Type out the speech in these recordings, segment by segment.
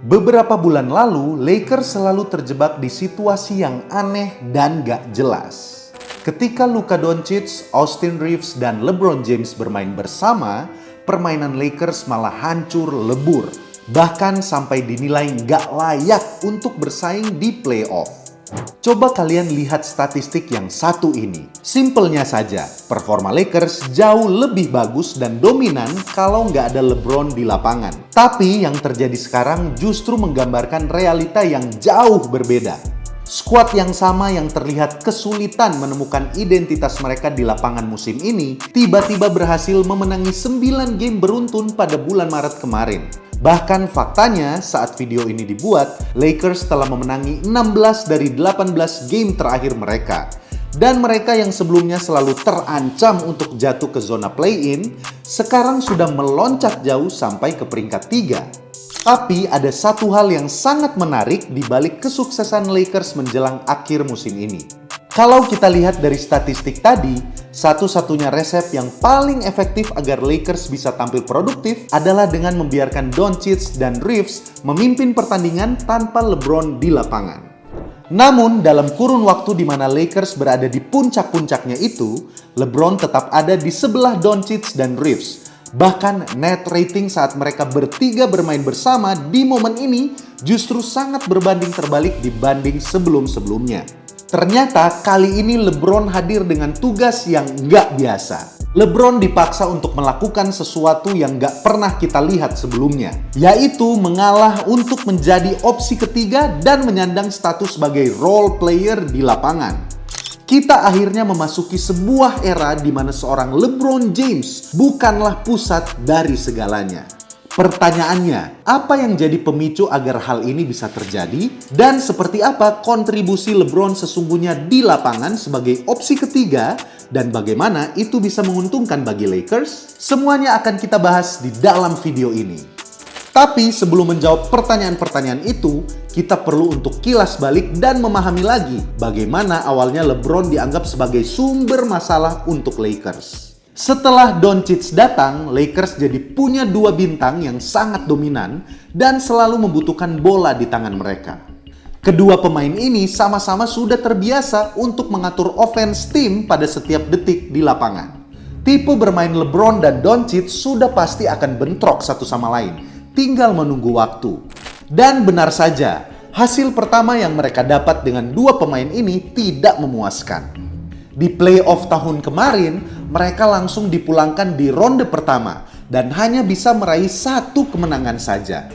Beberapa bulan lalu, Lakers selalu terjebak di situasi yang aneh dan gak jelas. Ketika Luka Doncic, Austin Reeves, dan LeBron James bermain bersama, permainan Lakers malah hancur lebur. Bahkan sampai dinilai gak layak untuk bersaing di playoff. Coba kalian lihat statistik yang satu ini. Simpelnya saja, performa Lakers jauh lebih bagus dan dominan kalau nggak ada LeBron di lapangan. Tapi yang terjadi sekarang justru menggambarkan realita yang jauh berbeda. Skuad yang sama yang terlihat kesulitan menemukan identitas mereka di lapangan musim ini, tiba-tiba berhasil memenangi 9 game beruntun pada bulan Maret kemarin. Bahkan faktanya saat video ini dibuat, Lakers telah memenangi 16 dari 18 game terakhir mereka. Dan mereka yang sebelumnya selalu terancam untuk jatuh ke zona play-in, sekarang sudah meloncat jauh sampai ke peringkat 3. Tapi ada satu hal yang sangat menarik di balik kesuksesan Lakers menjelang akhir musim ini. Kalau kita lihat dari statistik tadi, satu-satunya resep yang paling efektif agar Lakers bisa tampil produktif adalah dengan membiarkan Doncic dan Reeves memimpin pertandingan tanpa LeBron di lapangan. Namun, dalam kurun waktu di mana Lakers berada di puncak-puncaknya itu, LeBron tetap ada di sebelah Doncic dan Reeves. Bahkan net rating saat mereka bertiga bermain bersama di momen ini justru sangat berbanding terbalik dibanding sebelum-sebelumnya. Ternyata kali ini LeBron hadir dengan tugas yang nggak biasa. LeBron dipaksa untuk melakukan sesuatu yang nggak pernah kita lihat sebelumnya, yaitu mengalah untuk menjadi opsi ketiga dan menyandang status sebagai role player di lapangan. Kita akhirnya memasuki sebuah era di mana seorang LeBron James bukanlah pusat dari segalanya. Pertanyaannya, apa yang jadi pemicu agar hal ini bisa terjadi? Dan seperti apa kontribusi LeBron sesungguhnya di lapangan sebagai opsi ketiga? Dan bagaimana itu bisa menguntungkan bagi Lakers? Semuanya akan kita bahas di dalam video ini. Tapi sebelum menjawab pertanyaan-pertanyaan itu, kita perlu untuk kilas balik dan memahami lagi bagaimana awalnya LeBron dianggap sebagai sumber masalah untuk Lakers. Setelah Doncic datang, Lakers jadi punya dua bintang yang sangat dominan dan selalu membutuhkan bola di tangan mereka. Kedua pemain ini sama-sama sudah terbiasa untuk mengatur offense tim pada setiap detik di lapangan. Tipe bermain LeBron dan Doncic sudah pasti akan bentrok satu sama lain, tinggal menunggu waktu. Dan benar saja, hasil pertama yang mereka dapat dengan dua pemain ini tidak memuaskan. Di playoff tahun kemarin, mereka langsung dipulangkan di ronde pertama dan hanya bisa meraih satu kemenangan saja.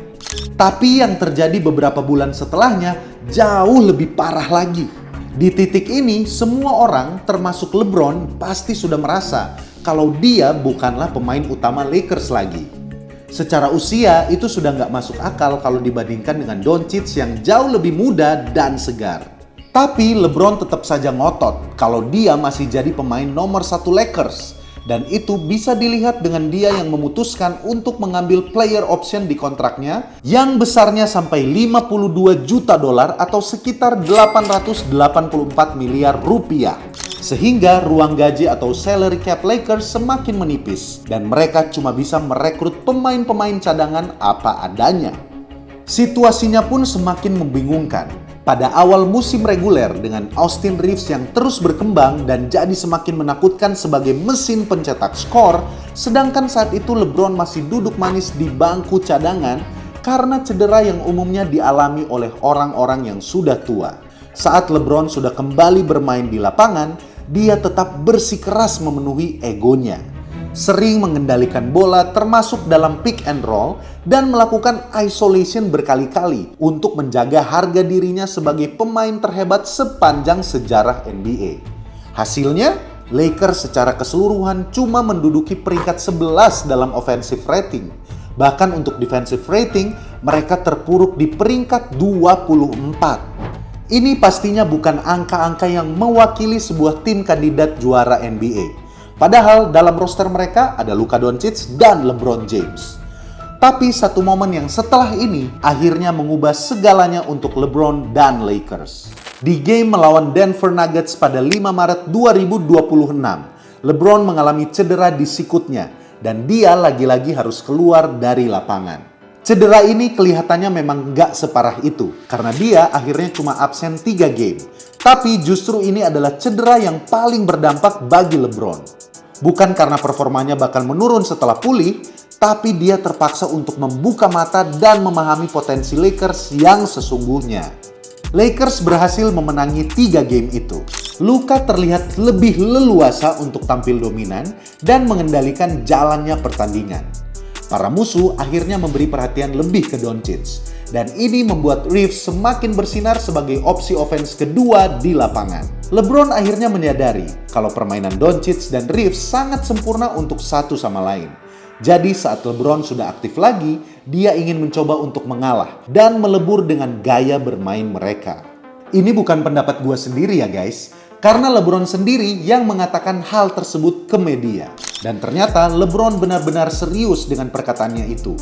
Tapi yang terjadi beberapa bulan setelahnya jauh lebih parah lagi. Di titik ini, semua orang termasuk LeBron pasti sudah merasa kalau dia bukanlah pemain utama Lakers lagi. Secara usia, itu sudah nggak masuk akal kalau dibandingkan dengan Doncic yang jauh lebih muda dan segar. Tapi LeBron tetap saja ngotot kalau dia masih jadi pemain nomor 1 Lakers. Dan itu bisa dilihat dengan dia yang memutuskan untuk mengambil player option di kontraknya yang besarnya sampai 52 juta dolar atau sekitar 884 miliar rupiah. Sehingga ruang gaji atau salary cap Lakers semakin menipis dan mereka cuma bisa merekrut pemain-pemain cadangan apa adanya. Situasinya pun semakin membingungkan. Pada awal musim reguler dengan Austin Reeves yang terus berkembang dan jadi semakin menakutkan sebagai mesin pencetak skor, sedangkan saat itu LeBron masih duduk manis di bangku cadangan karena cedera yang umumnya dialami oleh orang-orang yang sudah tua. Saat LeBron sudah kembali bermain di lapangan, dia tetap bersikeras memenuhi egonya. Sering mengendalikan bola termasuk dalam pick and roll dan melakukan isolation berkali-kali untuk menjaga harga dirinya sebagai pemain terhebat sepanjang sejarah NBA. Hasilnya, Lakers secara keseluruhan cuma menduduki peringkat 11 dalam offensive rating. Bahkan untuk defensive rating, mereka terpuruk di peringkat 24. Ini pastinya bukan angka-angka yang mewakili sebuah tim kandidat juara NBA. Padahal dalam roster mereka ada Luka Doncic dan LeBron James. Tapi satu momen yang setelah ini akhirnya mengubah segalanya untuk LeBron dan Lakers. Di game melawan Denver Nuggets pada 5 Maret 2026, LeBron mengalami cedera di sikutnya dan dia lagi-lagi harus keluar dari lapangan. Cedera ini kelihatannya memang nggak separah itu, karena dia akhirnya cuma absen 3 game. Tapi justru ini adalah cedera yang paling berdampak bagi LeBron. Bukan karena performanya bakal menurun setelah pulih, tapi dia terpaksa untuk membuka mata dan memahami potensi Lakers yang sesungguhnya. Lakers berhasil memenangi 3 game itu. Luka terlihat lebih leluasa untuk tampil dominan dan mengendalikan jalannya pertandingan. Para musuh akhirnya memberi perhatian lebih ke Doncic, dan ini membuat Reeves semakin bersinar sebagai opsi offense kedua di lapangan. LeBron akhirnya menyadari kalau permainan Doncic dan Reeves sangat sempurna untuk satu sama lain. Jadi saat LeBron sudah aktif lagi, dia ingin mencoba untuk mengalah dan melebur dengan gaya bermain mereka. Ini bukan pendapat gue sendiri ya guys, karena LeBron sendiri yang mengatakan hal tersebut ke media. Dan ternyata LeBron benar-benar serius dengan perkataannya itu.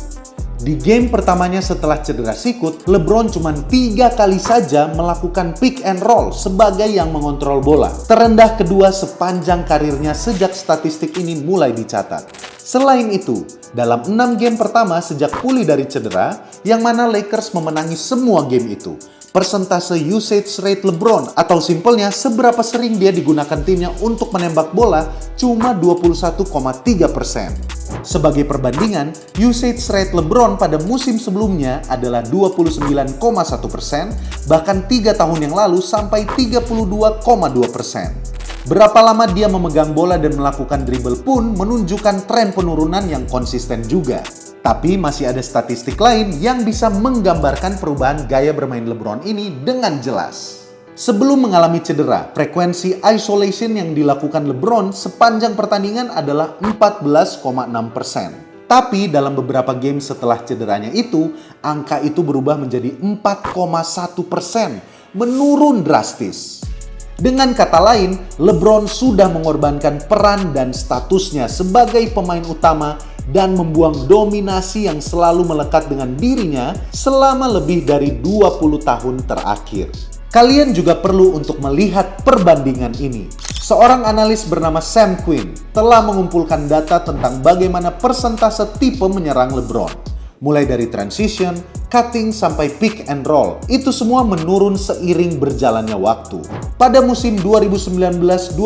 Di game pertamanya setelah cedera sikut, LeBron cuma 3 kali saja melakukan pick and roll sebagai yang mengontrol bola. Terendah kedua sepanjang karirnya sejak statistik ini mulai dicatat. Selain itu, dalam 6 game pertama sejak pulih dari cedera, yang mana Lakers memenangi semua game itu, persentase usage rate LeBron atau simpelnya seberapa sering dia digunakan timnya untuk menembak bola cuma 21,3%. Sebagai perbandingan, usage rate LeBron pada musim sebelumnya adalah 29,1%, bahkan 3 tahun yang lalu sampai 32,2%. Berapa lama dia memegang bola dan melakukan dribble pun menunjukkan tren penurunan yang konsisten juga. Tapi masih ada statistik lain yang bisa menggambarkan perubahan gaya bermain LeBron ini dengan jelas. Sebelum mengalami cedera, frekuensi isolation yang dilakukan LeBron sepanjang pertandingan adalah 14,6%. Tapi dalam beberapa game setelah cederanya itu, angka itu berubah menjadi 4,1%, menurun drastis. Dengan kata lain, LeBron sudah mengorbankan peran dan statusnya sebagai pemain utama dan membuang dominasi yang selalu melekat dengan dirinya selama lebih dari 20 tahun terakhir. Kalian juga perlu untuk melihat perbandingan ini. Seorang analis bernama Sam Quinn telah mengumpulkan data tentang bagaimana persentase tipe menyerang LeBron. Mulai dari transition, cutting, sampai pick and roll. Itu semua menurun seiring berjalannya waktu. Pada musim 2019-2020,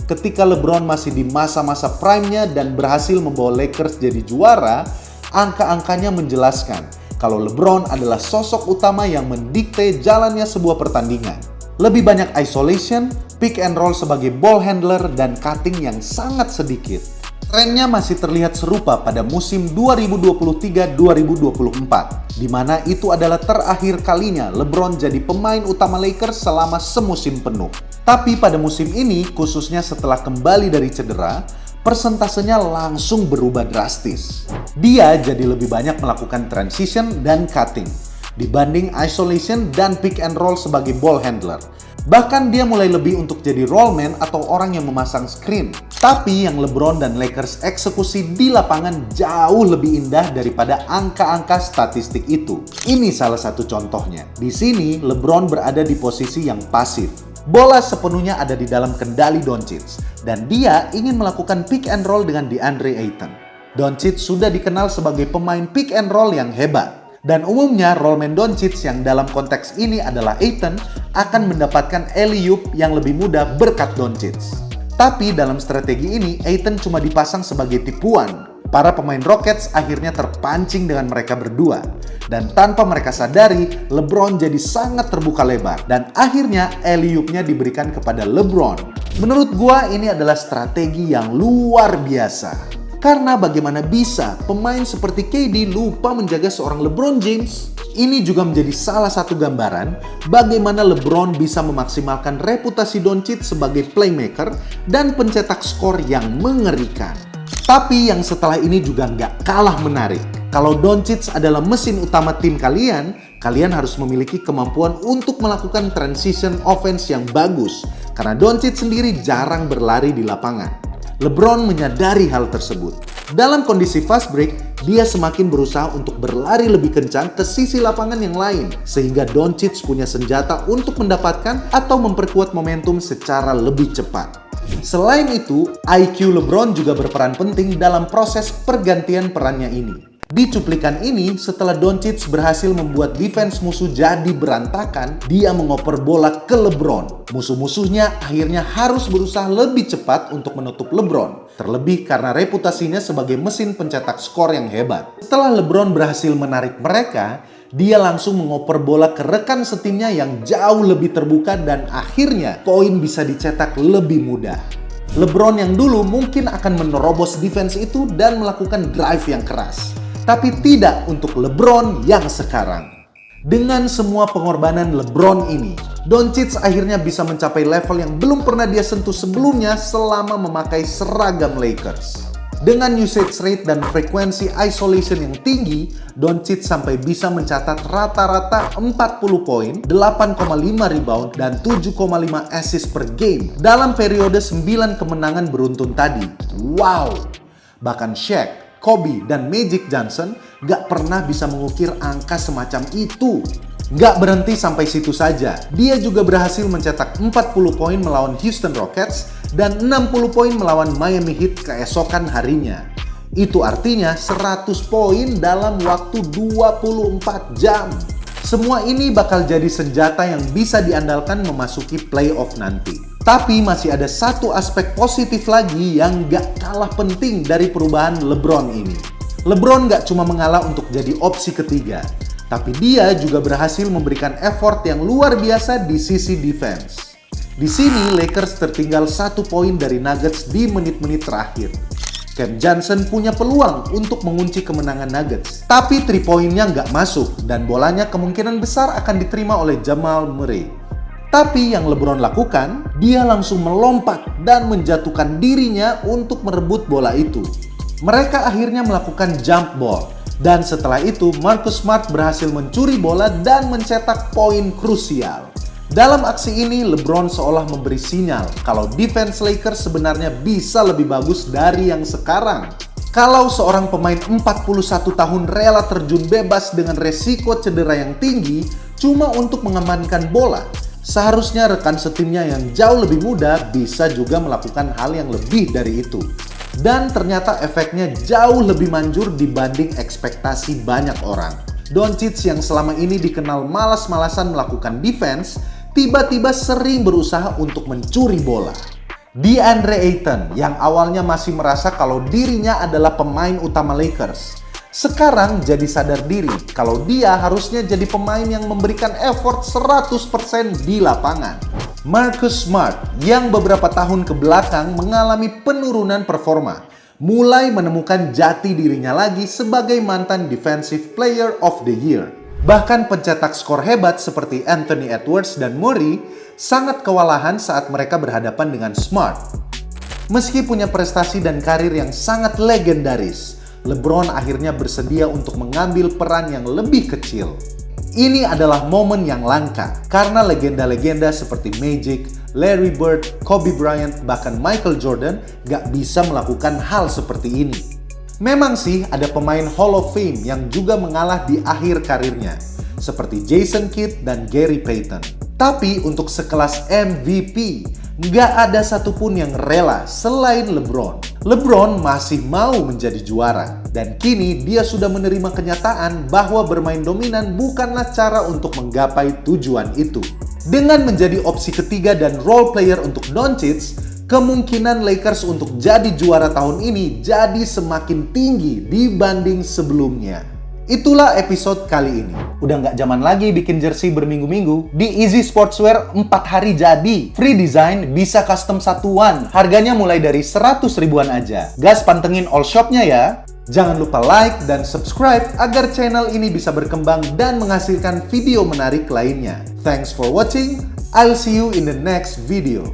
ketika LeBron masih di masa-masa prime-nya dan berhasil membawa Lakers jadi juara, angka-angkanya menjelaskan kalau LeBron adalah sosok utama yang mendikte jalannya sebuah pertandingan. Lebih banyak isolation, pick and roll sebagai ball handler, dan cutting yang sangat sedikit. Trennya masih terlihat serupa pada musim 2023-2024, di mana itu adalah terakhir kalinya LeBron jadi pemain utama Lakers selama semusim penuh. Tapi pada musim ini, khususnya setelah kembali dari cedera, persentasenya langsung berubah drastis. Dia jadi lebih banyak melakukan transition dan cutting, dibanding isolation dan pick and roll sebagai ball handler. Bahkan dia mulai lebih untuk jadi rollman atau orang yang memasang screen. Tapi yang LeBron dan Lakers eksekusi di lapangan jauh lebih indah daripada angka-angka statistik itu. Ini salah satu contohnya. Di sini LeBron berada di posisi yang pasif. Bola sepenuhnya ada di dalam kendali Doncic, dan dia ingin melakukan pick and roll dengan DeAndre Ayton. Doncic sudah dikenal sebagai pemain pick and roll yang hebat. Dan umumnya rollman Doncic yang dalam konteks ini adalah Ayton akan mendapatkan alley-oop yang lebih mudah berkat Doncic. Tapi dalam strategi ini Ayton cuma dipasang sebagai tipuan. Para pemain Rockets akhirnya terpancing dengan mereka berdua. Dan tanpa mereka sadari, LeBron jadi sangat terbuka lebar. Dan akhirnya alley-oop-nya diberikan kepada LeBron. Menurut gua ini adalah strategi yang luar biasa. Karena bagaimana bisa pemain seperti KD lupa menjaga seorang LeBron James? Ini juga menjadi salah satu gambaran bagaimana LeBron bisa memaksimalkan reputasi Doncic sebagai playmaker dan pencetak skor yang mengerikan. Tapi yang setelah ini juga nggak kalah menarik. Kalau Doncic adalah mesin utama tim kalian, kalian harus memiliki kemampuan untuk melakukan transition offense yang bagus. Karena Doncic sendiri jarang berlari di lapangan. LeBron menyadari hal tersebut. Dalam kondisi fast break, dia semakin berusaha untuk berlari lebih kencang ke sisi lapangan yang lain, sehingga Doncic punya senjata untuk mendapatkan atau memperkuat momentum secara lebih cepat. Selain itu, IQ LeBron juga berperan penting dalam proses pergantian perannya ini. Di cuplikan ini, setelah Doncic berhasil membuat defense musuh jadi berantakan, dia mengoper bola ke LeBron. Musuh-musuhnya akhirnya harus berusaha lebih cepat untuk menutup LeBron. Terlebih karena reputasinya sebagai mesin pencetak skor yang hebat. Setelah LeBron berhasil menarik mereka, dia langsung mengoper bola ke rekan setimnya yang jauh lebih terbuka dan akhirnya poin bisa dicetak lebih mudah. LeBron yang dulu mungkin akan menerobos defense itu dan melakukan drive yang keras. Tapi tidak untuk LeBron yang sekarang. Dengan semua pengorbanan LeBron ini, Doncic akhirnya bisa mencapai level yang belum pernah dia sentuh sebelumnya selama memakai seragam Lakers. Dengan usage rate dan frekuensi isolation yang tinggi, Doncic sampai bisa mencatat rata-rata 40 poin, 8,5 rebound, dan 7,5 assist per game dalam periode 9 kemenangan beruntun tadi. Wow! Bahkan Shaq, Kobe, dan Magic Johnson gak pernah bisa mengukir angka semacam itu. Gak berhenti sampai situ saja, dia juga berhasil mencetak 40 poin melawan Houston Rockets dan 60 poin melawan Miami Heat keesokan harinya. Itu artinya 100 poin dalam waktu 24 jam. Semua ini bakal jadi senjata yang bisa diandalkan memasuki playoff nanti. Tapi masih ada satu aspek positif lagi yang gak kalah penting dari perubahan LeBron ini. LeBron gak cuma mengalah untuk jadi opsi ketiga, tapi dia juga berhasil memberikan effort yang luar biasa di sisi defense. Di sini Lakers tertinggal 1 poin dari Nuggets di menit-menit terakhir. Cam Johnson punya peluang untuk mengunci kemenangan Nuggets, tapi 3 poinnya nggak masuk dan bolanya kemungkinan besar akan diterima oleh Jamal Murray. Tapi yang LeBron lakukan, dia langsung melompat dan menjatuhkan dirinya untuk merebut bola itu. Mereka akhirnya melakukan jump ball, dan setelah itu Marcus Smart berhasil mencuri bola dan mencetak poin krusial. Dalam aksi ini, LeBron seolah memberi sinyal kalau defense Lakers sebenarnya bisa lebih bagus dari yang sekarang. Kalau seorang pemain 41 tahun rela terjun bebas dengan resiko cedera yang tinggi cuma untuk mengamankan bola, seharusnya rekan setimnya yang jauh lebih muda bisa juga melakukan hal yang lebih dari itu. Dan ternyata efeknya jauh lebih manjur dibanding ekspektasi banyak orang. Doncic yang selama ini dikenal malas-malasan melakukan defense, tiba-tiba sering berusaha untuk mencuri bola. DeAndre Ayton yang awalnya masih merasa kalau dirinya adalah pemain utama Lakers, sekarang jadi sadar diri kalau dia harusnya jadi pemain yang memberikan effort 100% di lapangan. Marcus Smart yang beberapa tahun ke belakang mengalami penurunan performa, mulai menemukan jati dirinya lagi sebagai mantan Defensive Player of the Year. Bahkan pencetak skor hebat seperti Anthony Edwards dan Murray sangat kewalahan saat mereka berhadapan dengan Smart. Meski punya prestasi dan karir yang sangat legendaris, LeBron akhirnya bersedia untuk mengambil peran yang lebih kecil. Ini adalah momen yang langka karena legenda-legenda seperti Magic, Larry Bird, Kobe Bryant, bahkan Michael Jordan gak bisa melakukan hal seperti ini. Memang sih ada pemain Hall of Fame yang juga mengalah di akhir karirnya, seperti Jason Kidd dan Gary Payton. Tapi untuk sekelas MVP, nggak ada satupun yang rela selain LeBron. LeBron masih mau menjadi juara, dan kini dia sudah menerima kenyataan bahwa bermain dominan bukanlah cara untuk menggapai tujuan itu. Dengan menjadi opsi ketiga dan role player untuk Doncic, kemungkinan Lakers untuk jadi juara tahun ini jadi semakin tinggi dibanding sebelumnya. Itulah episode kali ini. Udah nggak zaman lagi bikin jersey berminggu-minggu. Di Easy Sportswear 4 hari jadi. Free design, bisa custom satuan. Harganya mulai dari 100 ribuan aja. Gas pantengin all shopnya ya. Jangan lupa like dan subscribe agar channel ini bisa berkembang dan menghasilkan video menarik lainnya. Thanks for watching. I'll see you in the next video.